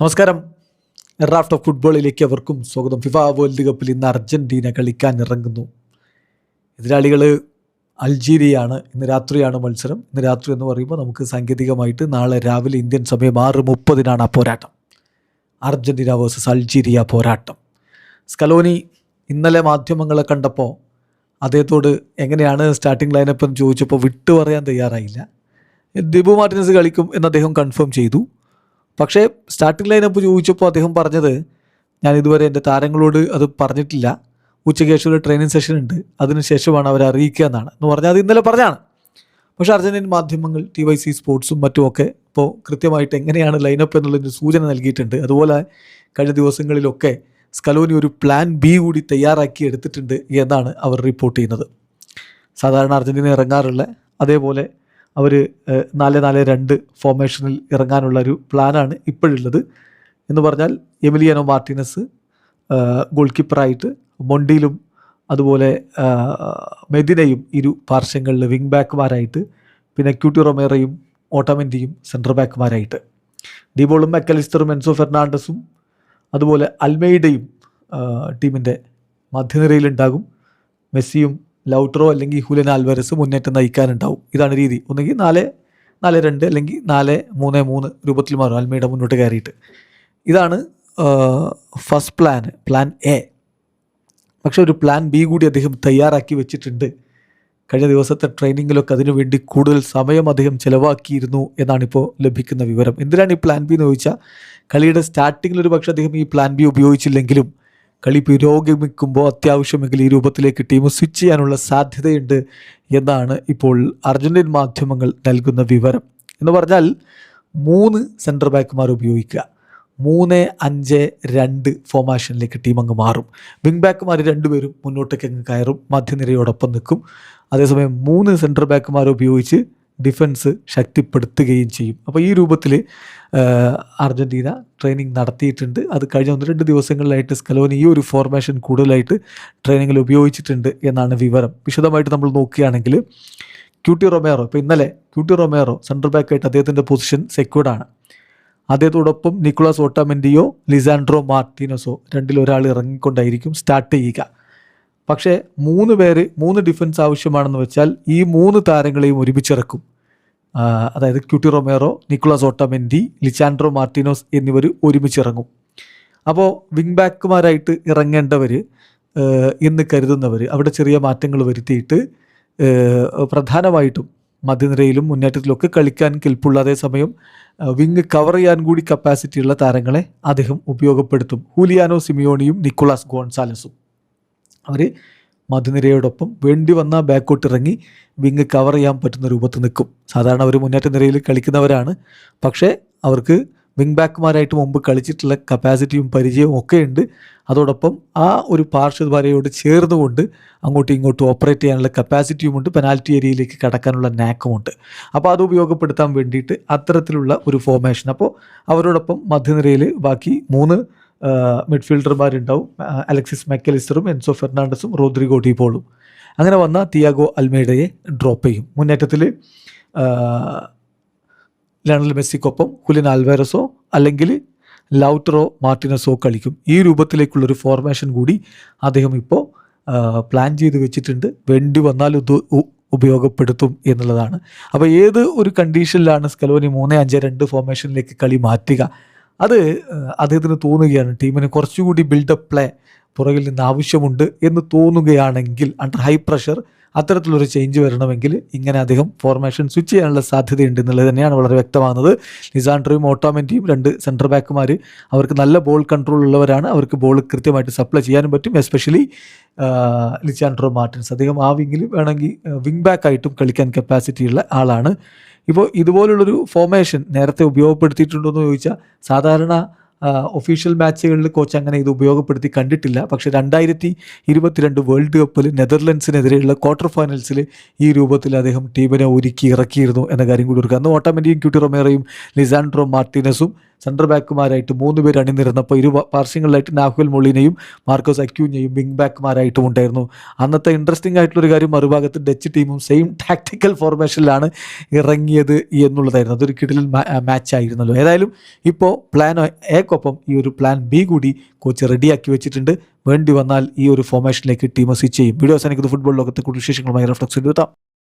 നമസ്കാരം. Raft of ഫുട്ബോളിലേക്ക് അവർക്കും സ്വാഗതം. ഫിഫ വേൾഡ് കപ്പിൽ ഇന്ന് അർജൻറ്റീന കളിക്കാൻ ഇറങ്ങുന്നു. എതിരാളികൾ അൾജീരിയയാണ്. ഇന്ന് രാത്രിയാണ് മത്സരം. ഇന്ന് രാത്രി എന്ന് പറയുമ്പോൾ നമുക്ക് സാങ്കേതികമായിട്ട് നാളെ രാവിലെ ഇന്ത്യൻ സമയം 6:30 ആ പോരാട്ടം. അർജൻറ്റീന വേഴ്സസ് അൾജീരിയ പോരാട്ടം. സ്കലോനി ഇന്നലെ മാധ്യമങ്ങളെ കണ്ടപ്പോൾ അദ്ദേഹത്തോട് എങ്ങനെയാണ് സ്റ്റാർട്ടിംഗ് ലൈനപ്പ് എന്ന് ചോദിച്ചപ്പോൾ വിട്ടു പറയാൻ തയ്യാറായില്ല. ദിബു മാർട്ടിനസ് കളിക്കും എന്ന് അദ്ദേഹം കൺഫേം ചെയ്തു. പക്ഷേ സ്റ്റാർട്ടിംഗ് ലൈനപ്പ് ചോദിച്ചപ്പോൾ അദ്ദേഹം പറഞ്ഞത്, ഞാൻ ഇതുവരെ എൻ്റെ താരങ്ങളോട് അത് പറഞ്ഞിട്ടില്ല, ഉച്ചയ്ക്ക് ശേഷം ഒരു ട്രെയിനിങ് സെഷൻ ഉണ്ട്, അതിനുശേഷമാണ് അവരെ അറിയിക്കുക എന്നാണ് എന്ന് പറഞ്ഞാൽ അത് ഇന്നലെ പറഞ്ഞാണ്. പക്ഷേ അർജൻറ്റീൻ മാധ്യമങ്ങൾ TYC സ്പോർട്സും മറ്റുമൊക്കെ ഇപ്പോൾ കൃത്യമായിട്ട് എങ്ങനെയാണ് ലൈനപ്പ് എന്നുള്ളതിൻ്റെ സൂചന നൽകിയിട്ടുണ്ട്. അതുപോലെ കഴിഞ്ഞ ദിവസങ്ങളിലൊക്കെ സ്കലോനി ഒരു പ്ലാൻ ബി കൂടി തയ്യാറാക്കി എടുത്തിട്ടുണ്ട് എന്നാണ് അവർ റിപ്പോർട്ട് ചെയ്യുന്നത്. സാധാരണ അർജൻറ്റീന ഇറങ്ങാറുള്ള അതേപോലെ അവർ 4-4-2 ഫോർമേഷനിൽ ഇറങ്ങാനുള്ള ഒരു പ്ലാനാണ് ഇപ്പോഴുള്ളത്. എന്ന് പറഞ്ഞാൽ എമിലിയാനോ മാർട്ടിനസ് ഗോൾ കീപ്പറായിട്ട്, മൊണ്ടിയിലും അതുപോലെ മെദിനയും ഇരു പാർശ്വങ്ങളിൽ വിങ് ബാക്കുമാരായിട്ട്, പിന്നെ ക്യൂട്ടി റൊമേറയും ഓട്ടമെൻറ്റിയും സെൻട്രൽ ബാക്കുമാരായിട്ട്, ഡിബോളും മെക്കലിസ്റ്ററും എൻസോ ഫെർണാണ്ടസും അതുപോലെ അൽമെയ്ഡയും ടീമിൻ്റെ മധ്യനിരയിലുണ്ടാകും. മെസ്സിയും ലൗട്രോ അല്ലെങ്കിൽ ഹുലിയൻ ആൽവാരസ് മുന്നേറ്റം നയിക്കാനുണ്ടാവും. ഇതാണ് രീതി. ഒന്നുകിൽ 4-4-2 അല്ലെങ്കിൽ 4-3-3 രൂപത്തിൽ മാറും അൽമേഡ മുന്നോട്ട് കയറിയിട്ട്. ഇതാണ് ഫസ്റ്റ് പ്ലാൻ എ. പക്ഷേ ഒരു പ്ലാൻ ബി കൂടി അദ്ദേഹം തയ്യാറാക്കി വെച്ചിട്ടുണ്ട്. കഴിഞ്ഞ ദിവസത്തെ ട്രെയിനിങ്ങിലൊക്കെ അതിനുവേണ്ടി കൂടുതൽ സമയം അദ്ദേഹം ചിലവാക്കിയിരുന്നു എന്നാണിപ്പോൾ ലഭിക്കുന്ന വിവരം. എന്തിനാണ് ഈ പ്ലാൻ ബി എന്ന് ചോദിച്ചാൽ, കളിയുടെ സ്റ്റാർട്ടിങ്ങിൽ ഒരു പക്ഷേ അദ്ദേഹം ഈ പ്ലാൻ ബി ഉപയോഗിച്ചില്ലെങ്കിലും കളി പുരോഗമിക്കുമ്പോൾ അത്യാവശ്യമെങ്കിൽ ഈ രൂപത്തിലേക്ക് ടീം സ്വിച്ച് ചെയ്യാനുള്ള സാധ്യതയുണ്ട് എന്നാണ് ഇപ്പോൾ അർജൻറ്റീൻ മാധ്യമങ്ങൾ നൽകുന്ന വിവരം. എന്ന് പറഞ്ഞാൽ 3 സെൻറ്റർ ബാക്കുമാർ ഉപയോഗിക്കുക, 3-5-2 ഫോർമേഷനിലേക്ക് ടീം അങ്ങ് മാറും. വിങ് ബാക്കുമാർ രണ്ടുപേരും മുന്നോട്ടേക്ക് അങ്ങ് കയറും, മധ്യനിരയോടൊപ്പം നിൽക്കും. അതേസമയം 3 സെൻറ്റർ ബാക്കുമാർ ഉപയോഗിച്ച് ഡിഫൻസ് ശക്തിപ്പെടുത്തുകയും ചെയ്യും. അപ്പോൾ ഈ രൂപത്തിൽ അർജൻറ്റീന ട്രെയിനിങ് നടത്തിയിട്ടുണ്ട്. അത് കഴിഞ്ഞ 1-2 ദിവസങ്ങളിലായിട്ട് സ്കലോനി ഈ ഒരു ഫോർമേഷൻ കൂടുതലായിട്ട് ട്രെയിനിങ്ങിൽ ഉപയോഗിച്ചിട്ടുണ്ട് എന്നാണ് വിവരം. വിശദമായിട്ട് നമ്മൾ നോക്കുകയാണെങ്കിൽ ക്യൂട്ടി റൊമേറോ, ഇപ്പോൾ ഇന്നലെ ക്യൂട്ടി റൊമേറോ സെൻട്രൽ ബാക്കായിട്ട് അദ്ദേഹത്തിൻ്റെ പൊസിഷൻ സെക്യൂർഡാണ്. അദ്ദേഹത്തോടൊപ്പം നിക്കോളാസ് ഓട്ടാമെൻഡിയോ, ലിസാൻഡ്രോ മാർട്ടിനസോ രണ്ടിലൊരാൾ ഇറങ്ങിക്കൊണ്ടായിരിക്കും സ്റ്റാർട്ട് ചെയ്യുക. പക്ഷേ 3 ഡിഫൻസ് ആവശ്യമാണെന്ന് വെച്ചാൽ ഈ 3 താരങ്ങളെയും ഒരുമിച്ചിറക്കും. അതായത് Cuti Romero, Nicolas Otamendi, Lisandro Martinez എന്നിവർ ഒരുമിച്ചിറങ്ങും. അപ്പോൾ വിങ് ബാക്കുമാരായിട്ട് ഇറങ്ങേണ്ടവർ എന്ന് കരുതുന്നവർ അവിടെ ചെറിയ മാറ്റങ്ങൾ വരുത്തിയിട്ട് പ്രധാനമായിട്ടും മധ്യനിരയിലും മുന്നേറ്റത്തിലൊക്കെ കളിക്കാൻ കെൽപ്പുള്ള, അതേസമയം വിങ് കവർ ചെയ്യാൻ കൂടി കപ്പാസിറ്റിയുള്ള താരങ്ങളെ അദ്ദേഹം ഉപയോഗപ്പെടുത്തും. ഹൂലിയാനോ സിമിയോണിയും നിക്കോളാസ് ഗോൺസാലസും അവർ മധ്യനിരയോടൊപ്പം വേണ്ടി വന്ന ബാക്കോട്ട് ഇറങ്ങി വിങ് കവർ ചെയ്യാൻ പറ്റുന്ന രൂപത്തിൽ നിൽക്കും. സാധാരണ അവർ മുന്നേറ്റ നിരയിൽ കളിക്കുന്നവരാണ്, പക്ഷേ അവർക്ക് വിങ് ബാക്കുമാരായിട്ട് മുമ്പ് കളിച്ചിട്ടുള്ള കപ്പാസിറ്റിയും പരിചയവും ഒക്കെ ഉണ്ട്. അതോടൊപ്പം ആ ഒരു പാർശ്വധാരയോട് ചേർന്നുകൊണ്ട് അങ്ങോട്ടും ഇങ്ങോട്ടും ഓപ്പറേറ്റ് ചെയ്യാനുള്ള കപ്പാസിറ്റിയുമുണ്ട്, പെനാൽറ്റി ഏരിയയിലേക്ക് കടക്കാനുള്ള നാക്കുമുണ്ട്. അപ്പോൾ അത് ഉപയോഗപ്പെടുത്താൻ വേണ്ടിയിട്ട് അത്തരത്തിലുള്ള ഒരു ഫോർമേഷൻ. അപ്പോൾ അവരോടൊപ്പം മധ്യനിരയിൽ ബാക്കി 3 മിഡ്ഫീൽഡർമാരുണ്ടാവും. അലക്സിസ് മെക്കലിസ്റ്ററും എൻസോ ഫെർണാണ്ടസും റോദ്രിഗോ ഡിബോളും. അങ്ങനെ വന്ന തിയാഗോ അൽമേഡയെ ഡ്രോപ്പ് ചെയ്യും. മുന്നേറ്റത്തിൽ ലയണൽ മെസ്സിക്കൊപ്പം ഹുലിയൻ ആൽവാരസോ അല്ലെങ്കിൽ ലൗട്രോ മാർട്ടിനസോ കളിക്കും. ഈ രൂപത്തിലേക്കുള്ളൊരു ഫോർമേഷൻ കൂടി അദ്ദേഹം ഇപ്പോൾ പ്ലാൻ ചെയ്ത് വെച്ചിട്ടുണ്ട്. വേണ്ടി വന്നാൽ ഉപയോഗപ്പെടുത്തും എന്നുള്ളതാണ്. അപ്പോൾ ഏത് ഒരു കണ്ടീഷനിലാണ് സ്കലോനി 3-5-2 ഫോർമേഷനിലേക്ക് കളി മാറ്റുക, അത് അദ്ദേഹത്തിന് തോന്നുകയാണ്, ടീമിന് കുറച്ചുകൂടി ബിൽഡപ്പ് പ്ലേ പുറകിൽ നിന്ന് ആവശ്യമുണ്ട് എന്ന് തോന്നുകയാണെങ്കിൽ, അണ്ടർ ഹൈ പ്രഷർ അത്തരത്തിലൊരു ചേഞ്ച് വരണമെങ്കിൽ ഇങ്ങനെ അദ്ദേഹം ഫോർമേഷൻ സ്വിച്ച് ചെയ്യാനുള്ള സാധ്യതയുണ്ട് എന്നുള്ളത് തന്നെയാണ് വളരെ വ്യക്തമാകുന്നത്. ലിസാൻഡ്രോയും ഓട്ടോമെൻറ്റിയും 2 സെൻറ്റർ ബാക്കുമാർ അവർക്ക് നല്ല ബോൾ കൺട്രോൾ ഉള്ളവരാണ്. അവർക്ക് ബോൾ കൃത്യമായിട്ട് സപ്ലൈ ചെയ്യാനും പറ്റും. എസ്പെഷ്യലി ലിസാൻഡ്രോ മാർട്ടിൻസ്, അദ്ദേഹം ആ വിങ്ങിൽ വേണമെങ്കിൽ വിങ് ബാക്കായിട്ടും കളിക്കാൻ കപ്പാസിറ്റിയുള്ള ആളാണ്. ഇപ്പോൾ ഇതുപോലുള്ളൊരു ഫോർമേഷൻ നേരത്തെ ഉപയോഗപ്പെടുത്തിയിട്ടുണ്ടോ എന്ന് ചോദിച്ചാൽ, സാധാരണ ഒഫീഷ്യൽ മാച്ചുകളിൽ കോച്ച് അങ്ങനെ ഇത് ഉപയോഗപ്പെടുത്തി കണ്ടിട്ടില്ല. പക്ഷേ 2022 വേൾഡ് കപ്പിൽ നെതർലൻഡ്സിനെതിരെയുള്ള ക്വാർട്ടർ ഫൈനൽസിൽ ഈ രൂപത്തിൽ അദ്ദേഹം ടീമിനെ ഒരുക്കി ഇറക്കിയിരുന്നു എന്ന കാര്യം കൂടി ഓർക്കുക. അന്ന് ഓട്ടോമെൻറ്റിയും ക്യൂട്ടി റൊമേറോയും ലിസാൻഡ്രോ മാർട്ടിനസും സെൻറ്റർ ബാക്കുമാരായിട്ട് 3 പേര് അണിനിരുന്നപ്പോൾ പാർശ്വങ്ങളിലായിട്ട് നാഹുൽ മൊളീനയും മാർക്കോസ് അക്യൂഞ്ഞയും വിങ് ബാക്കുമാരായിട്ടും ഉണ്ടായിരുന്നു. അന്നത്തെ ഇൻട്രസ്റ്റിംഗ് ആയിട്ടുള്ളൊരു കാര്യം മറുഭാഗത്ത് ഡച്ച് ടീമും സെയിം ടാക്ടിക്കൽ ഫോർമേഷനിലാണ് ഇറങ്ങിയത് എന്നുള്ളതായിരുന്നു. അതൊരു കിടിലൻ മാച്ച് ആയിരുന്നല്ലോ. ഏതായാലും ഇപ്പോൾ പ്ലാൻ എക്കൊപ്പം ഈ ഒരു പ്ലാൻ ബി കൂടി കോച്ച് റെഡിയാക്കി വെച്ചിട്ടുണ്ട്. വേണ്ടി വന്നാൽ ഈ ഒരു ഫോർമേഷനിലേക്ക് ടീം സ്വിച്ച് ചെയ്യും. വീഡിയോ അവസാനിക്കുന്നത് ഫുട്ബോൾ ലോകത്തെ കൂടുതൽ വിശേഷങ്ങളുമായി റിഫ്ലക്സ് ചെയ്തു.